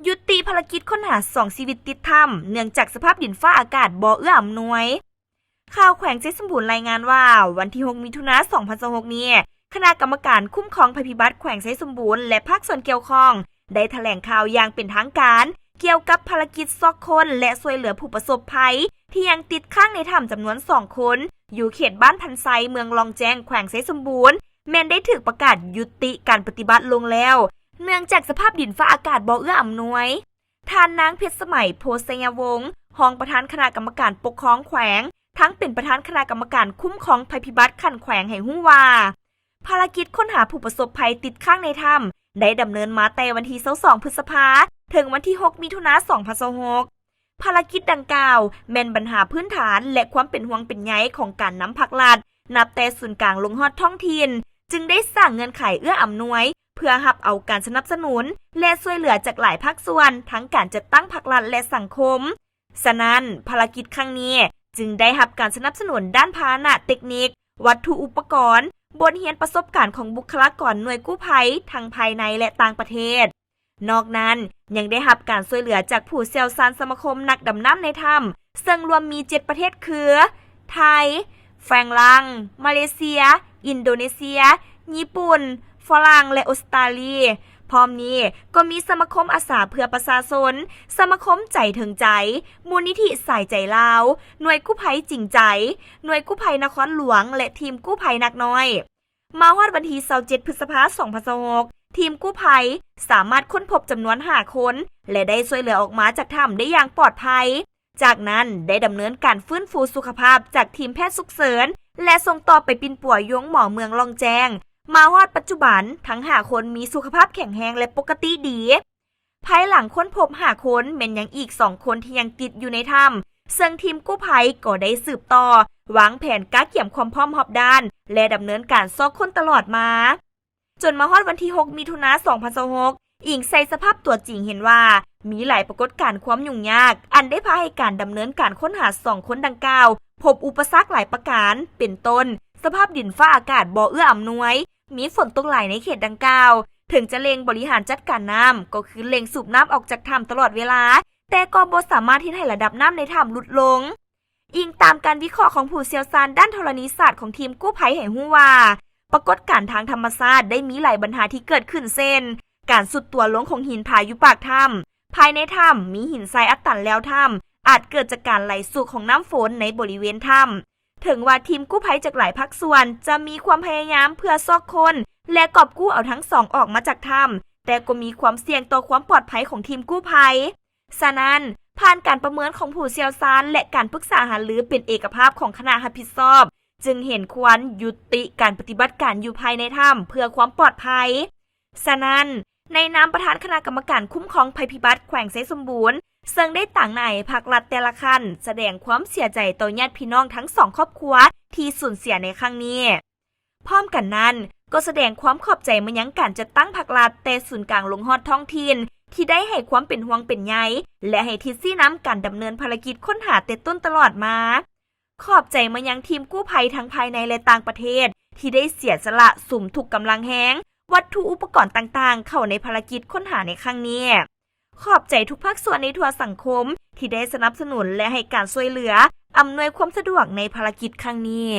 ยุติภารกิจค้นหา2ชีวิตติดถ้ำเนื่องจากสภาพดินฟ้าอากาศบ่เอื้ออำนวยข่าวแขวงเจสมบูรณ์รายงานว่าวันที่6มิถุนายน2026นี้คณะกรรมการคุ้มครองภัยพิบัติแขวงไชยสมบูรณ์และภาคส่วนเกี่ยวข้องได้แถลงข่าวอย่างเป็นทางการเกี่ยวกับภารกิจซอกคนและช่วยเหลือผู้ประสบภัยที่ยังติดค้างในถ้ำจำนวน2คนอยู่เขตบ้านพันไซเมืองลองแจ้งแขวงไชยสมบูรณ์แม้นได้ถูกประกาศยุติการปฏิบัติลงแล้วเนื่องจากสภาพดินฟ้าอากาศบ่เอื้ออำนวยท่านนางเพชรสมัยโพสยวงศ์รองประธานคณะกรรมการปกครองแขวงทั้งเป็นประธานคณะกรรมการคุ้มครองภัยพิบัติขั้นแขวงให้ฮู้ว่าภารกิจค้นหาผู้ประสบภัยติดค้างในถ้ำได้ดำเนินมาแต่วันที่22พฤษภาคมถึงวันที่6มิถุนายน2026ภารกิจดังกล่าวแม่นปัญหาพื้นฐานและความเป็นห่วงเป็นใยของการนำภาครัฐนับแต่ศูนย์กลางลงฮอดท้องถิ่นจึงได้สร้างเงื่อนไขเอื้ออำนวยเพื่อรับเอาการสนับสนุนและช่วยเหลือจากหลายภาคส่วนทั้งการจัดตั้งภาครัฐและสังคมฉะนั้นภารกิจครั้งนี้จึงได้รับการสนับสนุนด้านพาหนะเทคนิควัตถุอุปกรณ์บทเรียนประสบการณ์ของบุคลากรหน่วยกู้ภัยทั้งภายในและต่างประเทศนอกนั้นยังได้รับการช่วยเหลือจากผู้เชี่ยวชาญสมาคมนักดำน้ำในถ้ำซึ่งรวมมี7ประเทศคือไทยฝรั่งมาเลเซียอินโดนีเซียญี่ปุ่นฝรั่งและออสเตรเลียพร้อมนี้ก็มีสมาคมอาสาเพื่อประชาชนสมาคมใจถึงใจมูลนิธิสายใจลาวหน่วยกู้ภัยจริงใจหน่วยกู้ภัยนครหลวงและทีมกู้ภัยนักน้อยมาฮอดวันที่27พฤษภาคม2026ทีมกู้ภัยสามารถค้นพบจำนวน5คนและได้ช่วยเหลือออกมาจากถ้ำได้อย่างปลอดภัยจากนั้นได้ดำเนินการฟื้นฟูสุขภาพจากทีมแพทย์ฉุกเฉินและส่งต่อไปปินป่วยยงหมอเมืองลองแจ้งมาฮอดปัจจุบันทั้ง5คนมีสุขภาพแข็งแรงและปกติดีภายหลังค้นพบ5คนแม้นยังอีก2คนที่ยังติดอยู่ในถ้ำซึ่งทีมกู้ภัยก็ได้สืบต่อวางแผนการเกี่ยมความพร้อมรอบด้านและดำเนินการซอกค้นตลอดมาจนมาฮอดวันที่6มิถุนายน2026อิงใส่สภาพตัวจริงเห็นว่ามีหลายปรากฏการณ์ความยุ่งยากอันได้พาให้การดำเนินการค้นหา2คนดังกล่าวพบอุปสรรคหลายประการเป็นต้นสภาพดินฟ้าอากาศบ่เอื้ออำนวยมีฝนตกหลายในเขตดังกล่าวถึงจะเร่งบริหารจัดการน้ำก็คือเร่งสูบน้ำออกจากถ้ำตลอดเวลาแต่ก็บ่สามารถที่ให้ระดับน้ำในถ้ำลดลงอิงตามการวิเคราะห์ของผู้เชี่ยวชาญด้านธรณีศาสตร์ของทีมกู้ภัยให้ฮู้ว่าปรากฏการณ์ทางธรรมชาติได้มีหลายปัญหาที่เกิดขึ้นเช่นการสุดตัวลงของหินผาอยู่ปากถ้ำภายในถ้ำมีหินทรายอัดตันแล้วถ้ำอาจเกิดจากการไหลสู่ของน้ำฝนในบริเวณถ้ำถึงว่าทีมกู้ภัยจากหลายภาคส่วนจะมีความพยายามเพื่อซอกคนและกอบกู้เอาทั้งสองออกมาจากถ้ำแต่ก็มีความเสี่ยงต่อความปลอดภัยของทีมกู้ภัยฉะนั้นผ่านการประเมินของผู้เชี่ยวชาญและการปรึกษาหารือเป็นเอกภาพของคณะรับผิดชอบจึงเห็นควรยุติการปฏิบัติการอยู่ภายในถ้ำเพื่อความปลอดภัยฉะนั้นในนามประธานคณะกรรมการคุ้มครองภัยพิบัติแขวงไชยสมบูรณ์ซึ่งได้ต่างในภาครัฐแต่ละขั้นแสดงความเสียใจต่อญาติพี่น้องทั้ง2ครอบครัวที่สูญเสียในครั้งนี้พร้อมกันนั้นก็แสดงความขอบใจมายังการจัดตั้งภาครัฐแต่ศูนย์กลางลงฮอดท้องถิ่นที่ได้ให้ความเป็นห่วงเป็นใยและให้ทิศชี้นำการดำเนินภารกิจค้นหาแต่ต้นตลอดมาขอบใจมายังทีมกู้ภัยทั้งภายในและต่างประเทศที่ได้เสียสละสุ่มทุกกำลังแฮงวัตถุอุปกรณ์ต่างๆเข้าในภารกิจค้นหาในครั้งนี้ขอบใจทุกภาคส่วนในทั่วสังคมที่ได้สนับสนุนและให้การช่วยเหลืออำนวยความสะดวกในภารกิจครั้งนี้